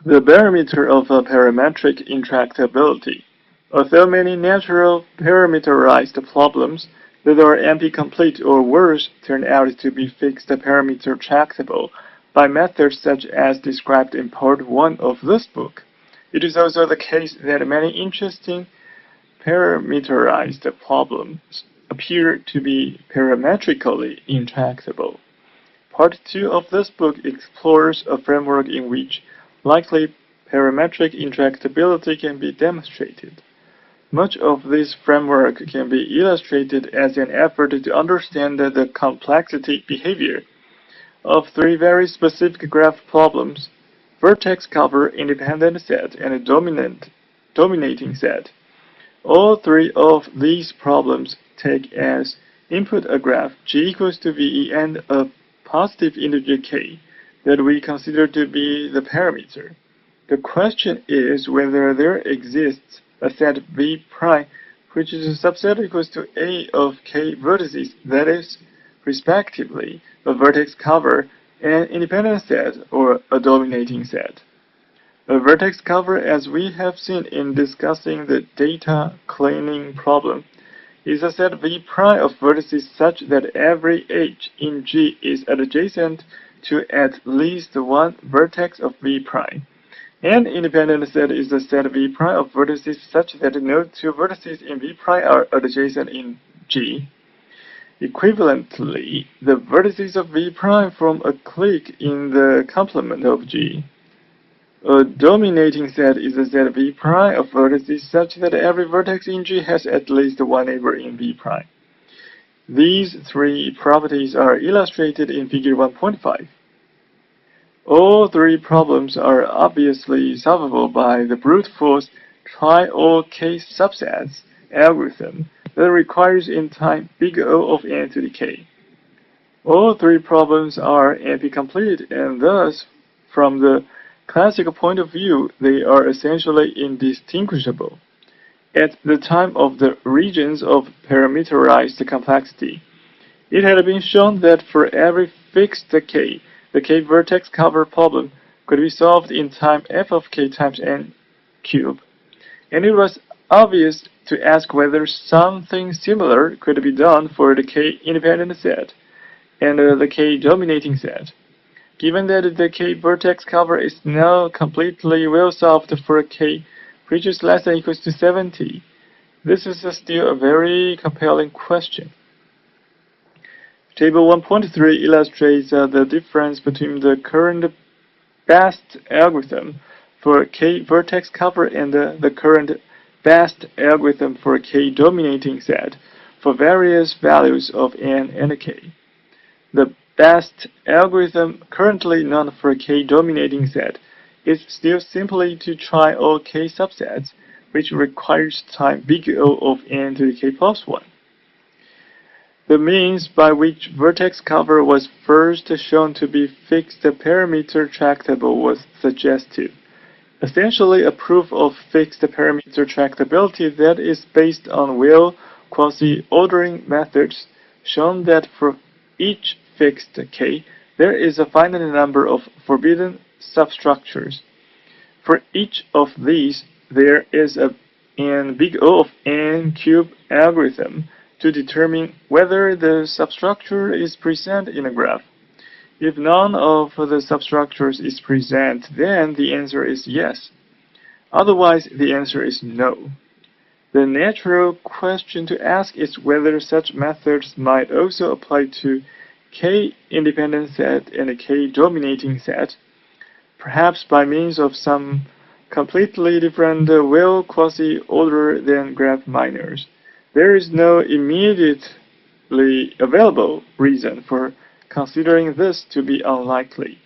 The barometer of a parametric intractability. Although many natural parameterized problems that are NP-complete or worse turn out to be fixed parameter tractable by methods such as described in Part 1 of this book, it is also the case that many interesting parameterized problems appear to be parametrically intractable. Part 2 of this book explores a framework in which likely parametric intractability can be demonstrated. Much of this framework can be illustrated as an effort to understand the complexity behavior of three very specific graph problems: vertex cover, independent set, and dominating set. All three of these problems take as input a graph G equals to V and a positive integer k that we consider to be the parameter. The question is whether there exists a set V prime which is a subset equals to A of k vertices, that is, respectively, a vertex cover, an independent set, or a dominating set. A vertex cover, as we have seen in discussing the data cleaning problem, is a set V prime of vertices such that every edge in G is adjacent to at least one vertex of V prime. An independent set is a set V prime of vertices such that no two vertices in V prime are adjacent in G. Equivalently, the vertices of V prime form a clique in the complement of G. A dominating set is a set V prime of vertices such that every vertex in G has at least one neighbor in V prime. These three properties are illustrated in Figure 1.5. All three problems are obviously solvable by the brute force try all k subsets algorithm that requires in time big O of n to the k. All three problems are NP-complete, and thus, from the classical point of view, they are essentially indistinguishable. At the time of the regions of parameterized complexity, it had been shown that for every fixed k, the k-vertex cover problem could be solved in time f of k times n cubed, and it was obvious to ask whether something similar could be done for the k-independent set and the k-dominating set. Given that the k-vertex cover is now completely well solved for k which is less than or equals to 70, this is still a very compelling question. Table 1.3 illustrates the difference between the current best algorithm for k-vertex cover and the current best algorithm for k-dominating set for various values of n and k. The best algorithm currently known for k-dominating set is still simply to try all k subsets, which requires time big O of n to the k plus 1. The means by which vertex cover was first shown to be fixed parameter tractable was suggestive, essentially a proof of fixed parameter tractability that is based on well quasi-ordering methods shown that for each fixed k, there is a finite number of forbidden substructures. For each of these, there is an big O of n cubed algorithm to determine whether the substructure is present in a graph. If none of the substructures is present, then the answer is yes. Otherwise, the answer is no. The natural question to ask is whether such methods might also apply to k-independent set and a k-dominating set, perhaps by means of some completely different well quasi-order than graph minors. There is no immediately available reason for considering this to be unlikely.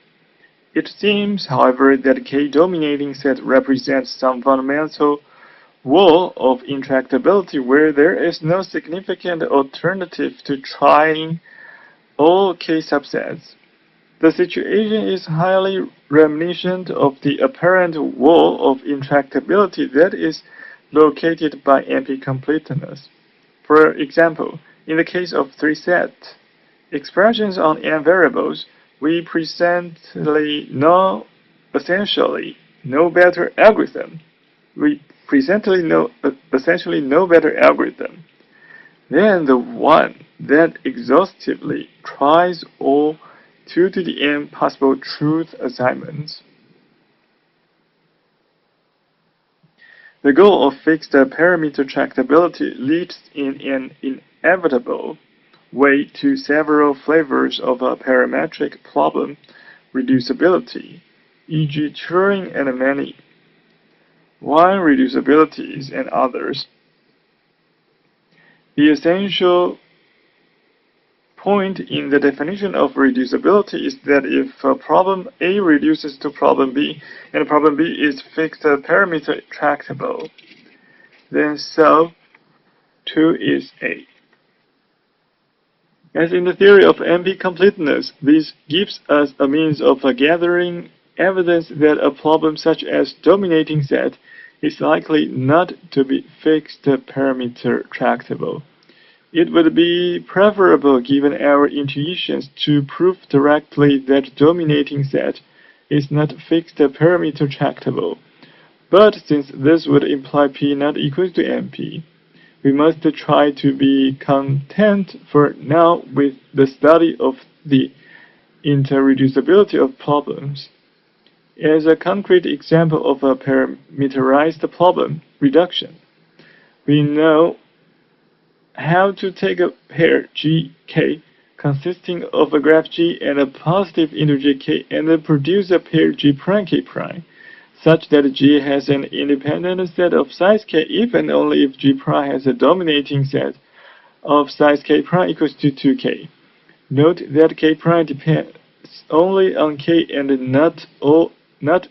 It seems, however, that k-dominating set represents some fundamental wall of intractability where there is no significant alternative to trying all k subsets. The situation is highly reminiscent of the apparent wall of intractability that is located by NP-completeness. For example, in the case of three-set expressions on n variables, we presently know essentially no better algorithm. We presently know essentially no better algorithm than the one that exhaustively tries all 2 to the n possible truth assignments. The goal of fixed parameter tractability leads in an inevitable way to several flavors of a parametric problem reducibility, e.g. Turing and many wine reducibilities and others. The essential point in the definition of reducibility is that if problem A reduces to problem B, and problem B is fixed parameter tractable, then so too is A. As in the theory of NP completeness, this gives us a means of gathering evidence that a problem such as dominating set is likely not to be fixed parameter tractable. It would be preferable, given our intuitions, to prove directly that dominating set is not fixed parameter tractable. But since this would imply P not equal to NP, we must try to be content for now with the study of the interreducibility of problems. As a concrete example of a parameterized problem reduction, we know how to take a pair G, K, consisting of a graph G and a positive integer K, and then produce a pair G prime K prime, such that G has an independent set of size K if and only if G prime has a dominating set of size K prime equals to 2K. Note that K prime depends only on K and not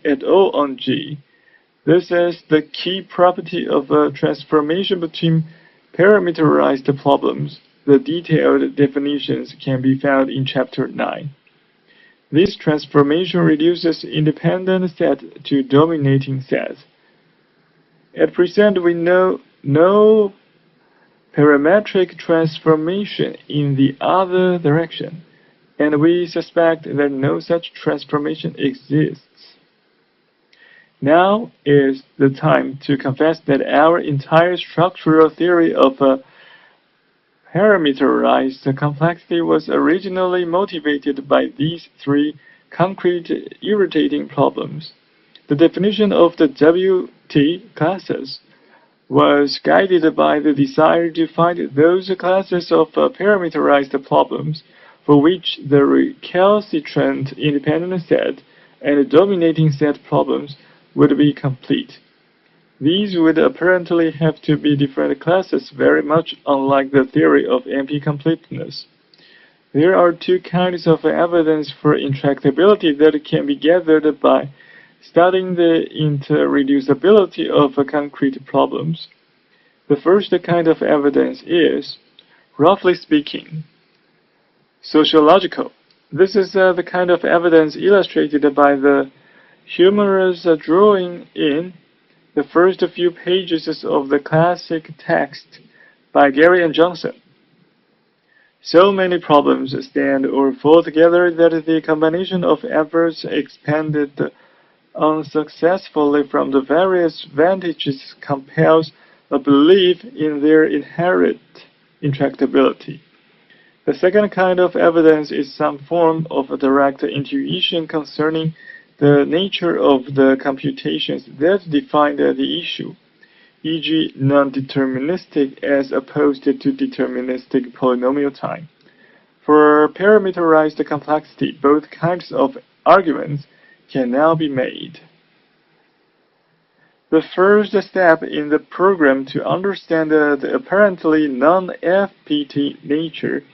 at all on G. This is the key property of a transformation between parameterized problems. The detailed definitions can be found in Chapter 9. This transformation reduces independent set to dominating set. At present, we know no parametric transformation in the other direction, and we suspect that no such transformation exists. Now is the time to confess that our entire structural theory of parameterized complexity was originally motivated by these three concrete irritating problems. The definition of the WT classes was guided by the desire to find those classes of parameterized problems for which the recalcitrant independent set and dominating set problems would be complete. These would apparently have to be different classes, very much unlike the theory of NP completeness. There are two kinds of evidence for intractability that can be gathered by studying the interreducibility of concrete problems. The first kind of evidence is, roughly speaking, sociological. This is the kind of evidence illustrated by the humorous drawing in the first few pages of the classic text by Gary and Johnson. So many problems stand or fall together that the combination of efforts expended unsuccessfully from the various vantages compels a belief in their inherent intractability. The second kind of evidence is some form of a direct intuition concerning the nature of the computations that define the issue, e.g. non-deterministic as opposed to deterministic polynomial time. For parameterized complexity, both kinds of arguments can now be made. The first step in the program to understand the apparently non-FPT nature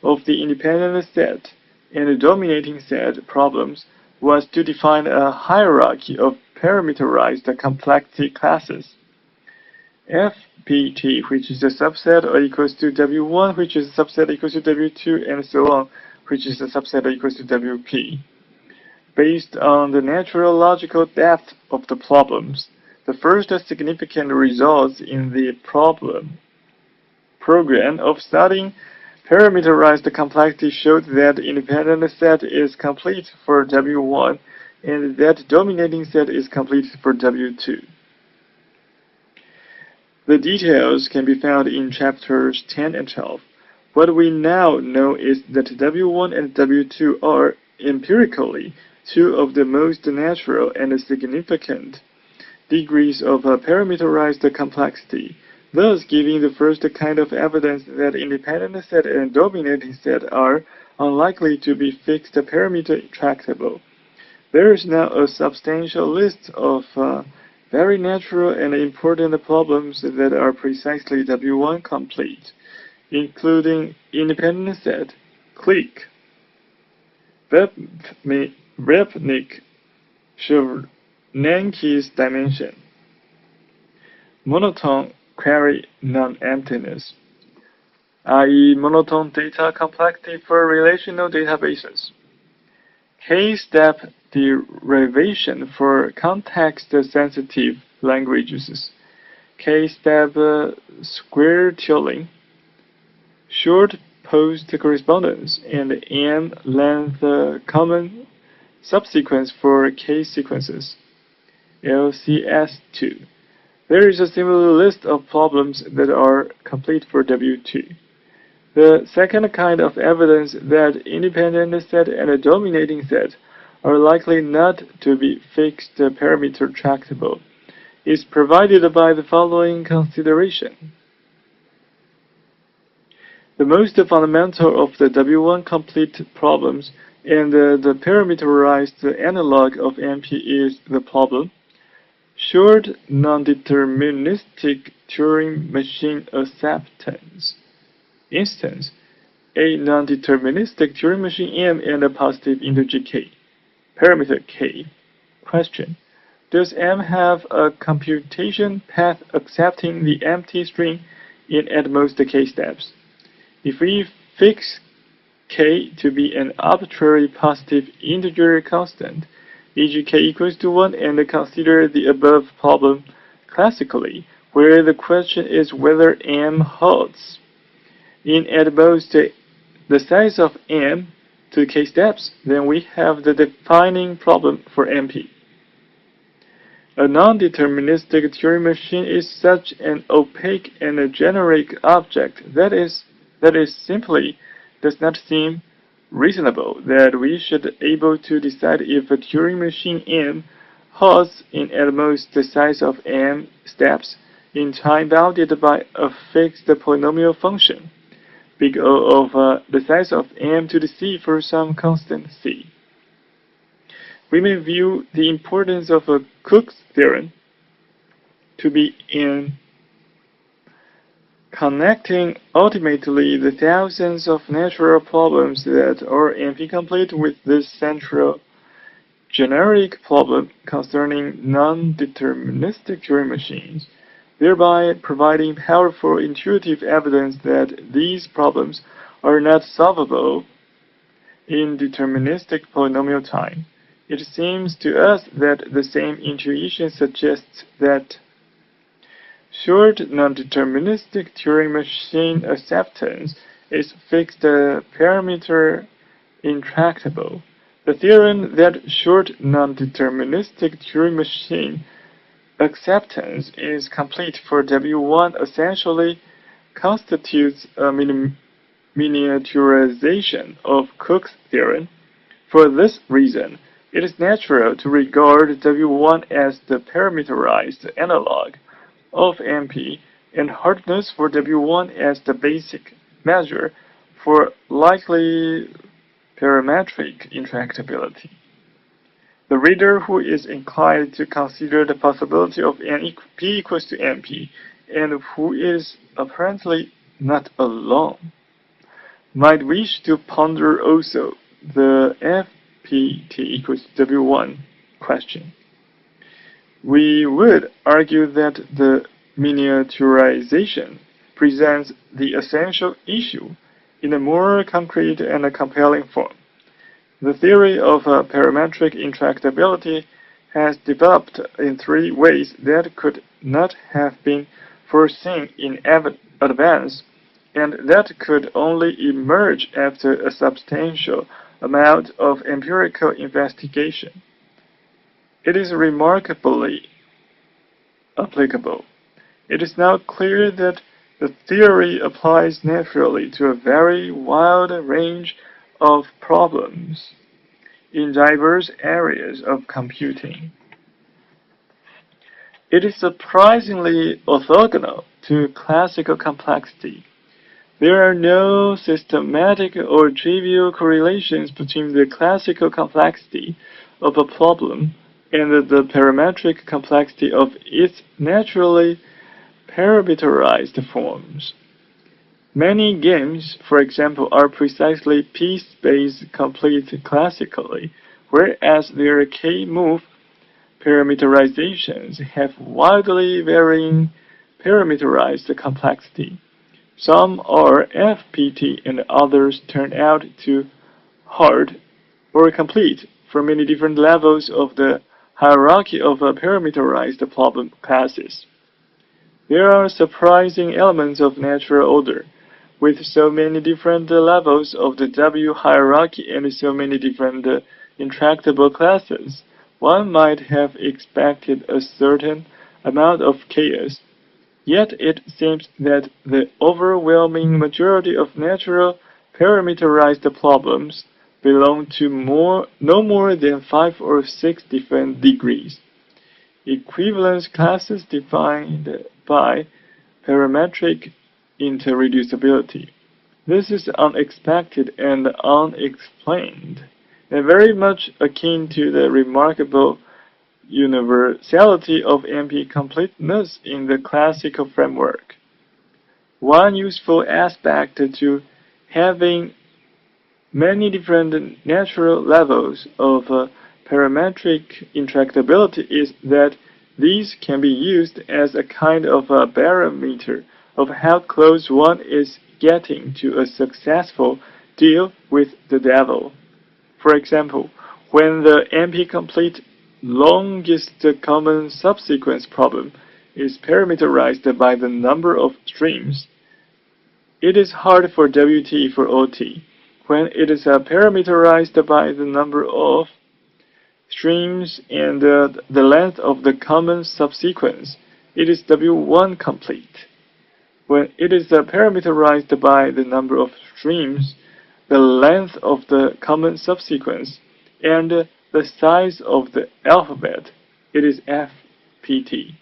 of the independent set and dominating set problems was to define a hierarchy of parameterized complexity classes. FPT, which is a subset or equals to W1, which is a subset equals to W2, and so on, which is a subset equals to WP. Based on the natural logical depth of the problems, the first significant results in the program of studying parameterized complexity showed that independent set is complete for W1 and that dominating set is complete for W2. The details can be found in chapters 10 and 12. What we now know is that W1 and W2 are, empirically, two of the most natural and significant degrees of parameterized complexity, thus giving the first kind of evidence that independent set and dominating set are unlikely to be fixed parameter intractable. There is now a substantial list of very natural and important problems that are precisely W1 complete, including independent set, clique, Rybnik-Chernanky's dimension, monotone query non-emptiness, i.e. monotone data complexity for relational databases, K-step derivation for context-sensitive languages, K-step square tilling, short post correspondence, and M-length common subsequence for K-sequences, LCS2. There is a similar list of problems that are complete for W2. The second kind of evidence that independent set and a dominating set are likely not to be fixed parameter tractable is provided by the following consideration. The most fundamental of the W1 complete problems and the parameterized analog of MP is the problem short non-deterministic Turing machine acceptance. Instance, a non-deterministic Turing machine M and a positive integer k, parameter k. Question: does M have a computation path accepting the empty string in at most k steps? If we fix k to be an arbitrary positive integer constant, e.g. k equals to 1, and consider the above problem classically, where the question is whether M holds in at most the size of M to k steps, then we have the defining problem for MP. A non-deterministic Turing machine is such an opaque and a generic object that simply does not seem reasonable that we should be able to decide if a Turing machine M holds in at most the size of M steps in time bounded by a fixed polynomial function, big O of the size of M to the C for some constant C. We may view the importance of a Cook's theorem to be in connecting ultimately the thousands of natural problems that are NP-complete with this central generic problem concerning non-deterministic Turing machines, thereby providing powerful intuitive evidence that these problems are not solvable in deterministic polynomial time. It seems to us that the same intuition suggests that short non-deterministic Turing machine acceptance is fixed parameter intractable. The theorem that short non-deterministic Turing machine acceptance is complete for W1 essentially constitutes a miniaturization of Cook's theorem. For this reason, it is natural to regard W1 as the parameterized analog of MP and hardness for W1 as the basic measure for likely parametric intractability. The reader who is inclined to consider the possibility of P equals to MP and who is apparently not alone might wish to ponder also the FPT equals W1 question. We would argue that the miniaturization presents the essential issue in a more concrete and compelling form. The theory of parametric intractability has developed in three ways that could not have been foreseen in advance, and that could only emerge after a substantial amount of empirical investigation. It is remarkably applicable. It is now clear that the theory applies naturally to a very wide range of problems in diverse areas of computing. It is surprisingly orthogonal to classical complexity. There are no systematic or trivial correlations between the classical complexity of a problem and the parametric complexity of its naturally parameterized forms. Many games, for example, are precisely piece-based complete classically, whereas their K-move parameterizations have widely varying parameterized complexity. Some are FPT and others turn out to hard or complete for many different levels of the hierarchy of parameterized problem classes. There are surprising elements of natural order, with so many different levels of the W hierarchy and so many different intractable classes. One might have expected a certain amount of chaos. Yet it seems that the overwhelming majority of natural parameterized problems belong to no more than 5 or 6 different degrees. Equivalence classes defined by parametric interreducibility. This is unexpected and unexplained, and very much akin to the remarkable universality of NP completeness in the classical framework. One useful aspect to having many different natural levels of parametric intractability is that these can be used as a kind of a barometer of how close one is getting to a successful deal with the devil. For example, when the NP-complete longest common subsequence problem is parameterized by the number of streams, it is hard for WT for OT. When it is parameterized by the number of streams and the length of the common subsequence, it is W1 complete. When it is parameterized by the number of streams, the length of the common subsequence, and the size of the alphabet, it is FPT.